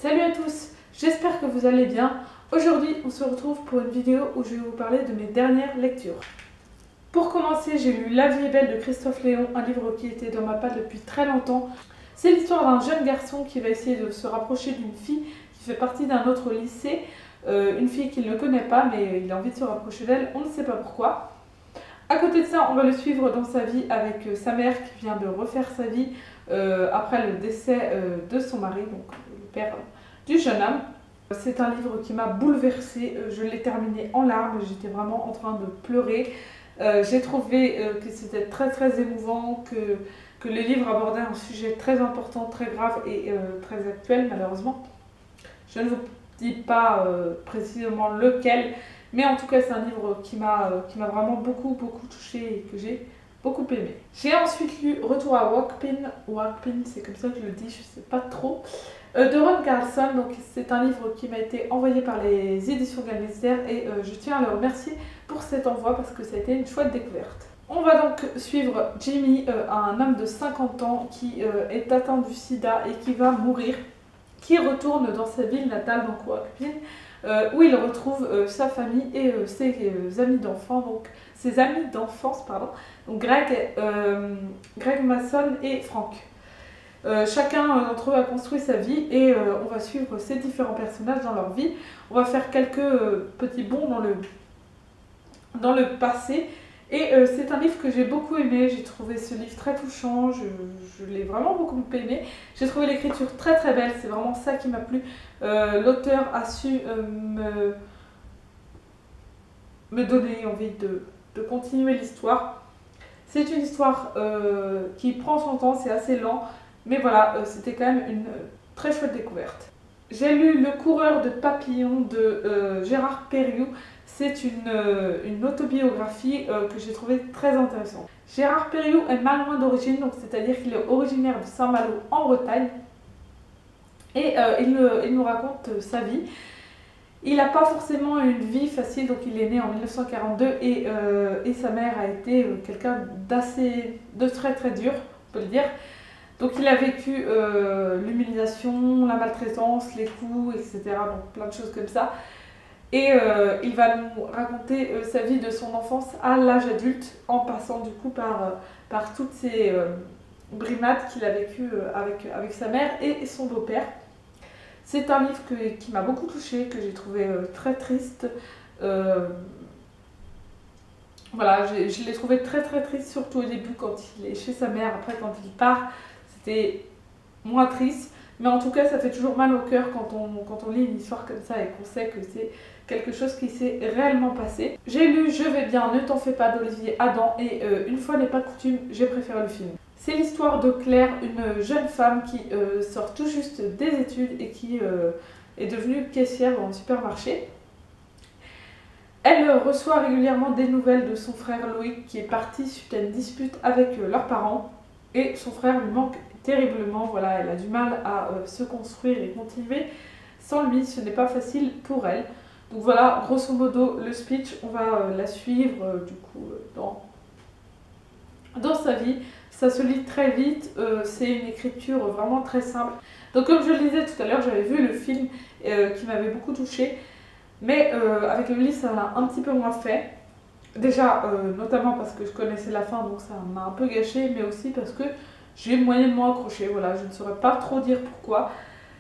Salut à tous, j'espère que vous allez bien. Aujourd'hui, on se retrouve pour une vidéo où je vais vous parler de mes dernières lectures. Pour commencer, j'ai lu La vie est belle de Christophe Léon, un livre qui était dans ma patte depuis très longtemps. C'est l'histoire d'un jeune garçon qui va essayer de se rapprocher d'une fille qui fait partie d'un autre lycée. Une fille qu'il ne connaît pas, mais il a envie de se rapprocher d'elle, on ne sait pas pourquoi. À côté de ça, on va le suivre dans sa vie avec sa mère qui vient de refaire sa vie après le décès de son mari, donc le père du jeune homme. C'est un livre qui m'a bouleversée, je l'ai terminé en larmes, j'étais vraiment en train de pleurer. J'ai trouvé que c'était très émouvant, que le livre abordait un sujet très important, très grave et très actuel malheureusement. Je ne vous dis pas précisément lequel, mais en tout cas c'est un livre qui m'a vraiment beaucoup touchée et que j'ai beaucoup aimé. J'ai ensuite lu Retour à Waakpin, c'est comme ça que je le dis, je sais pas trop, de Ron Carlson. Donc c'est un livre qui m'a été envoyé par les éditions Gallister et je tiens à le remercier pour cet envoi parce que ça a été une chouette découverte. On va donc suivre Jimmy, un homme de 50 ans qui est atteint du sida et qui va mourir, qui retourne dans sa ville natale, donc Waakpin, où il retrouve sa famille et ses amis d'enfance, donc Greg Mason et Frank. Chacun d'entre eux a construit sa vie et on va suivre ces différents personnages dans leur vie. On va faire quelques petits bonds dans le passé. Et c'est un livre que j'ai beaucoup aimé, j'ai trouvé ce livre très touchant, je l'ai vraiment beaucoup aimé. J'ai trouvé l'écriture très belle, c'est vraiment ça qui m'a plu. L'auteur a su me donner envie de continuer l'histoire. C'est une histoire qui prend son temps, c'est assez lent, mais voilà, c'était quand même une très chouette découverte. J'ai lu Le coureur de papillons de Gérard Perriou. C'est une autobiographie que j'ai trouvée très intéressante. Gérard Perriou est malouin d'origine, donc c'est-à-dire qu'il est originaire de Saint-Malo en Bretagne. Et il nous raconte sa vie. Il n'a pas forcément une vie facile, donc il est né en 1942 et sa mère a été quelqu'un de très dur, on peut le dire. Donc il a vécu l'humiliation, la maltraitance, les coups, etc. Donc plein de choses comme ça. Et il va nous raconter sa vie de son enfance à l'âge adulte, en passant du coup par toutes ces brimades qu'il a vécues avec sa mère et son beau-père. C'est un livre qui m'a beaucoup touchée, que j'ai trouvé très triste. Voilà, je l'ai trouvé très triste, surtout au début quand il est chez sa mère. Après quand il part, c'était moins triste. Mais en tout cas, ça fait toujours mal au cœur quand on lit une histoire comme ça et qu'on sait que c'est quelque chose qui s'est réellement passé. J'ai lu Je vais bien, ne t'en fais pas d'Olivier Adam et une fois n'est pas coutume, j'ai préféré le film. C'est l'histoire de Claire, une jeune femme qui sort tout juste des études et qui est devenue caissière dans un supermarché. Elle reçoit régulièrement des nouvelles de son frère Loïc qui est parti suite à une dispute avec leurs parents et son frère lui manque terriblement, voilà, elle a du mal à se construire et continuer. Sans lui, ce n'est pas facile pour elle. Donc voilà, grosso modo, le speech, on va la suivre du coup dans sa vie. Ça se lit très vite, c'est une écriture vraiment très simple. Donc comme je le disais tout à l'heure, j'avais vu le film qui m'avait beaucoup touchée, mais avec le livre, ça l'a un petit peu moins fait. Déjà, notamment parce que je connaissais la fin, donc ça m'a un peu gâché, mais aussi parce que j'ai moyennement accroché, voilà, je ne saurais pas trop dire pourquoi.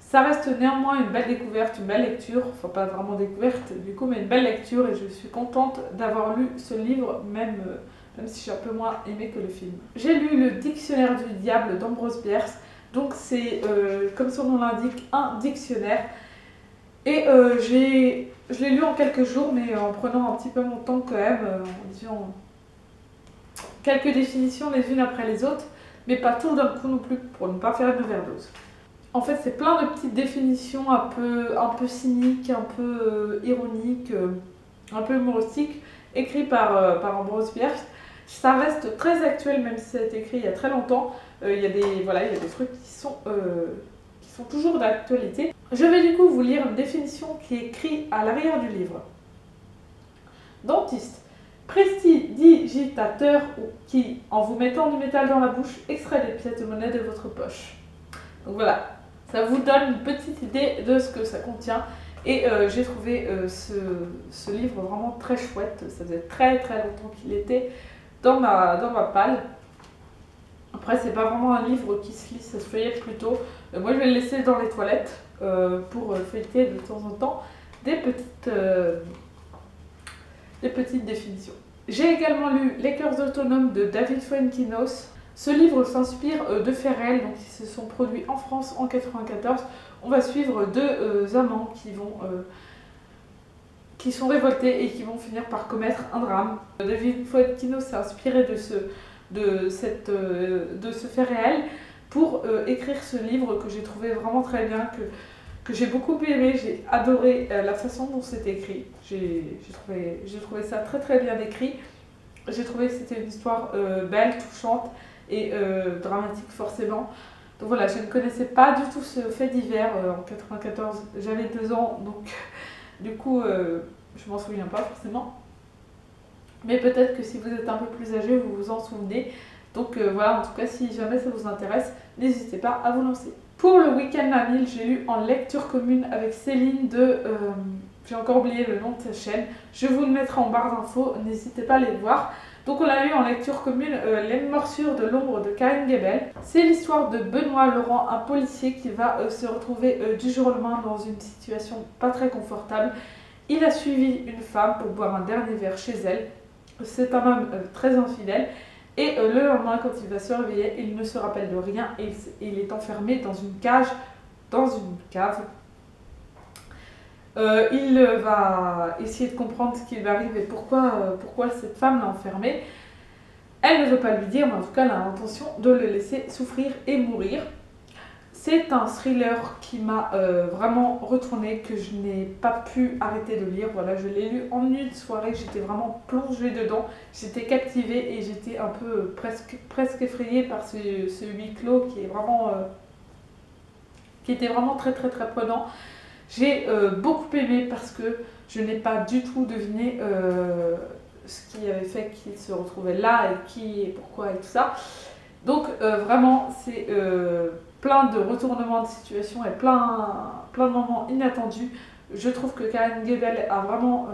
Ça reste néanmoins une belle découverte, une belle lecture, enfin pas vraiment découverte du coup, mais une belle lecture et je suis contente d'avoir lu ce livre, même si j'ai un peu moins aimé que le film. J'ai lu Le Dictionnaire du Diable d'Ambrose Bierce, donc c'est, comme son nom l'indique, un dictionnaire. Et je l'ai lu en quelques jours, mais en prenant un petit peu mon temps quand même, en disant quelques définitions les unes après les autres, mais pas tout d'un coup non plus pour ne pas faire une overdose. En fait, c'est plein de petites définitions un peu cyniques, un peu ironiques, un peu humoristiques, écrites par Ambrose Bierce. Ça reste très actuel, même si ça a été écrit il y a très longtemps. Il y a des trucs qui sont toujours d'actualité. Je vais du coup vous lire une définition qui est écrite à l'arrière du livre. Dentiste. Prestidigitateur qui, en vous mettant du métal dans la bouche, extrait des pièces de monnaie de votre poche. Donc voilà, Ça vous donne une petite idée de ce que ça contient. Et j'ai trouvé ce livre vraiment très chouette. Ça faisait très longtemps qu'il était dans ma palle. Après, c'est pas vraiment un livre qui se lit, ça se feuillette plutôt. Moi, je vais le laisser dans les toilettes pour feuilleter de temps en temps des petites définitions. J'ai également lu Les cœurs autonomes de David Fuenquinos. Ce livre s'inspire de faits réels, donc qui se sont produits en France en 1994. On va suivre deux amants qui sont révoltés et qui vont finir par commettre un drame. David Fuenquinos s'est inspiré de ce fait réel pour écrire ce livre que j'ai trouvé vraiment très bien, que j'ai beaucoup aimé. J'ai adoré la façon dont c'est écrit. J'ai trouvé ça très bien écrit. J'ai trouvé que c'était une histoire belle, touchante et dramatique forcément. Donc voilà, je ne connaissais pas du tout ce fait divers en 94. J'avais 2 ans, donc du coup je m'en souviens pas forcément. Mais peut-être que si vous êtes un peu plus âgé, vous vous en souvenez. Donc voilà, en tout cas, si jamais ça vous intéresse, n'hésitez pas à vous lancer. Pour le week-end à 1000, j'ai lu en lecture commune avec Céline de... j'ai encore oublié le nom de sa chaîne. Je vous le mettrai en barre d'infos, n'hésitez pas à aller le voir. Donc on a lu en lecture commune Les morsures de l'ombre de Karine Gebel. C'est l'histoire de Benoît Laurent, un policier qui va se retrouver du jour au lendemain dans une situation pas très confortable. Il a suivi une femme pour boire un dernier verre chez elle. C'est un homme très infidèle. Et le lendemain, quand il va se réveiller, il ne se rappelle de rien et il est enfermé dans une cage, dans une cave. Il va essayer de comprendre ce qui lui arrive et pourquoi cette femme l'a enfermé. Elle ne veut pas lui dire, mais en tout cas, elle a l'intention de le laisser souffrir et mourir. C'est un thriller qui m'a vraiment retourné, que je n'ai pas pu arrêter de lire. Voilà, je l'ai lu en une soirée, j'étais vraiment plongée dedans, j'étais captivée et j'étais un peu presque effrayée par ce huis clos qui était vraiment très prenant. J'ai beaucoup aimé parce que je n'ai pas du tout deviné ce qui avait fait qu'il se retrouvait là et qui et pourquoi et tout ça. Donc vraiment, c'est plein de retournements de situation et plein de moments inattendus. Je trouve que Karine Gebel a vraiment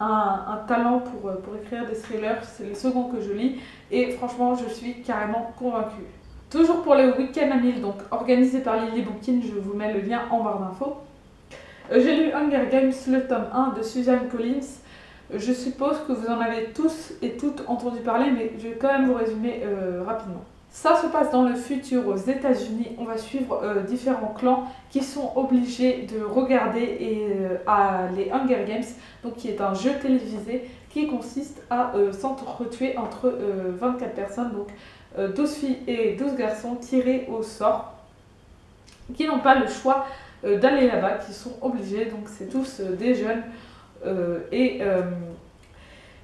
un talent pour écrire des thrillers. C'est le second que je lis et franchement, je suis carrément convaincue. Toujours pour le week-end à 1000, donc organisé par Lily Bookin, je vous mets le lien en barre d'infos. J'ai lu Hunger Games, le tome 1 de Suzanne Collins. Je suppose que vous en avez tous et toutes entendu parler, mais je vais quand même vous résumer rapidement. Ça se passe dans le futur aux États-Unis. On va suivre différents clans qui sont obligés de regarder les Hunger Games, donc qui est un jeu télévisé qui consiste à s'entretuer entre 24 personnes, donc 12 filles et 12 garçons tirés au sort, qui n'ont pas le choix d'aller là-bas, qui sont obligés, donc c'est tous des jeunes.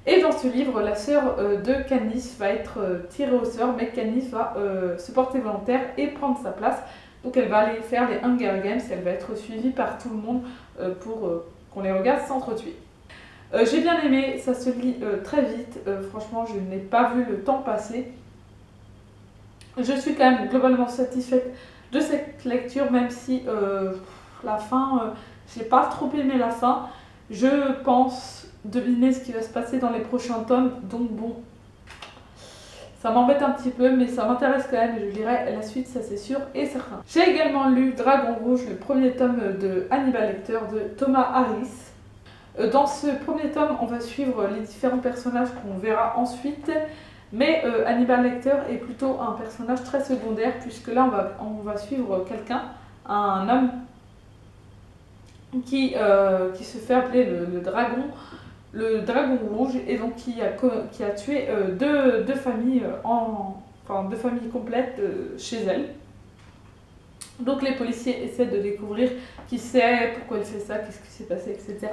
Et dans ce livre, la sœur de Candice va être tirée au sort, mais Candice va se porter volontaire et prendre sa place. Donc elle va aller faire les Hunger Games, elle va être suivie par tout le monde pour qu'on les regarde s'entretuer. J'ai bien aimé, ça se lit très vite, franchement je n'ai pas vu le temps passer. Je suis quand même globalement satisfaite de cette lecture, même si la fin, j'ai pas trop aimé la fin. Je pense deviner ce qui va se passer dans les prochains tomes, donc bon, ça m'embête un petit peu, mais ça m'intéresse quand même, je lirai la suite, ça c'est sûr et certain. J'ai également lu Dragon Rouge, le premier tome de Hannibal Lecter de Thomas Harris. Dans ce premier tome, on va suivre les différents personnages qu'on verra ensuite, mais Hannibal Lecter est plutôt un personnage très secondaire, puisque là on va suivre quelqu'un, un homme qui se fait appeler le dragon rouge, et donc qui a tué deux familles deux familles complètes chez elle. Donc les policiers essaient de découvrir qui c'est, pourquoi il fait ça, qu'est-ce qui s'est passé, etc.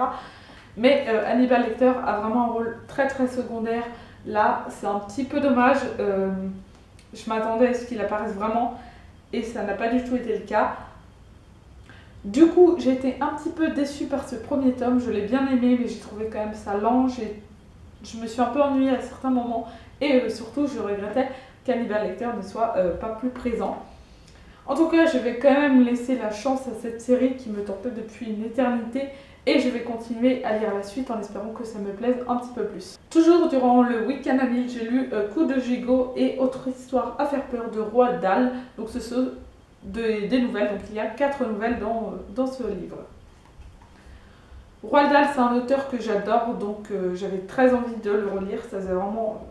Mais Hannibal Lecter a vraiment un rôle très secondaire. Là, c'est un petit peu dommage. Je m'attendais à ce qu'il apparaisse vraiment et ça n'a pas du tout été le cas. Du coup, j'ai été un petit peu déçue par ce premier tome. Je l'ai bien aimé, mais j'ai trouvé quand même ça lent. Je me suis un peu ennuyée à certains moments et surtout, je regrettais qu'Hannibal Lecter ne soit pas plus présent. En tout cas, je vais quand même laisser la chance à cette série qui me tentait depuis une éternité et je vais continuer à lire la suite en espérant que ça me plaise un petit peu plus. Toujours durant le week-end à Lille, j'ai lu Coup de gigot et Autre histoire à faire peur de Roald Dahl. Donc ce sont des nouvelles, donc il y a 4 nouvelles dans ce livre. Roald Dahl, c'est un auteur que j'adore, donc j'avais très envie de le relire. Ça faisait vraiment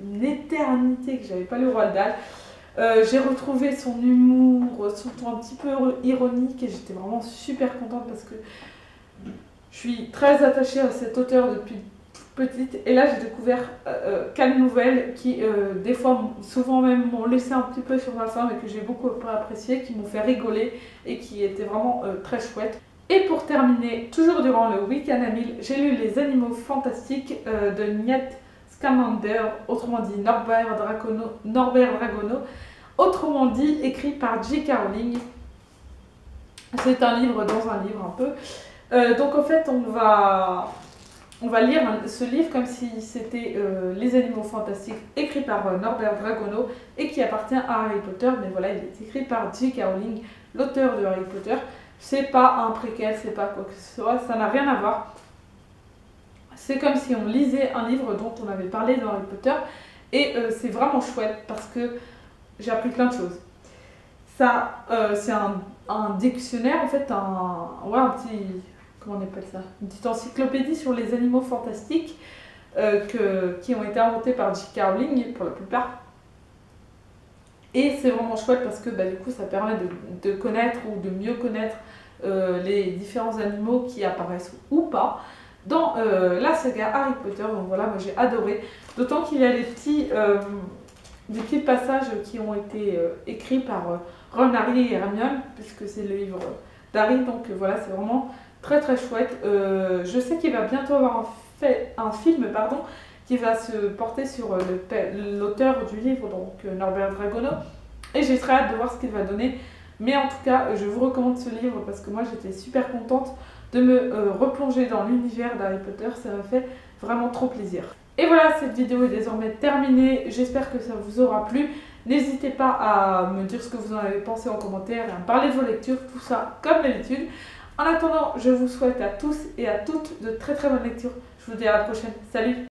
une éternité que j'avais pas lu Roald Dahl. J'ai retrouvé son humour, son ton un petit peu ironique et j'étais vraiment super contente parce que je suis très attachée à cet auteur depuis toute petite. Et là, j'ai découvert 4 nouvelles qui, des fois, souvent même, m'ont laissé un petit peu sur ma faim mais que j'ai beaucoup apprécié, qui m'ont fait rigoler et qui étaient vraiment très chouettes. Et pour terminer, toujours durant le week-end à Lille, j'ai lu Les Animaux Fantastiques de Nhat Scamander, autrement dit Norbert Dragono, autrement dit écrit par J.K. Rowling. C'est un livre dans un livre un peu. Donc en fait, on va lire ce livre comme si c'était Les Animaux Fantastiques, écrit par Norbert Dragono et qui appartient à Harry Potter. Mais voilà, il est écrit par J.K. Rowling, l'auteur de Harry Potter. C'est pas un préquel, c'est pas quoi que ce soit, ça n'a rien à voir. C'est comme si on lisait un livre dont on avait parlé dans Harry Potter et c'est vraiment chouette parce que j'ai appris plein de choses. Ça, c'est un dictionnaire en fait, un petit, comment on appelle ça, une petite encyclopédie sur les animaux fantastiques qui ont été inventés par J.K. Rowling pour la plupart. Et c'est vraiment chouette parce que du coup ça permet de connaître ou de mieux connaître les différents animaux qui apparaissent ou pas dans la saga Harry Potter. Donc voilà, moi j'ai adoré. D'autant qu'il y a des petits passages qui ont été écrits par Ron, Harry et Hermione, puisque c'est le livre d'Harry. Donc voilà, c'est vraiment très très chouette. Je sais qu'il va bientôt avoir un film, qui va se porter sur l'auteur du livre, donc Norbert Dragono. Et j'ai très hâte de voir ce qu'il va donner. Mais en tout cas, je vous recommande ce livre parce que moi j'étais super contente de me replonger dans l'univers d'Harry Potter. Ça m'a fait vraiment trop plaisir. Et voilà, cette vidéo est désormais terminée. J'espère que ça vous aura plu. N'hésitez pas à me dire ce que vous en avez pensé en commentaire et à me parler de vos lectures, tout ça comme d'habitude. En attendant, je vous souhaite à tous et à toutes de très très bonnes lectures. Je vous dis à la prochaine. Salut!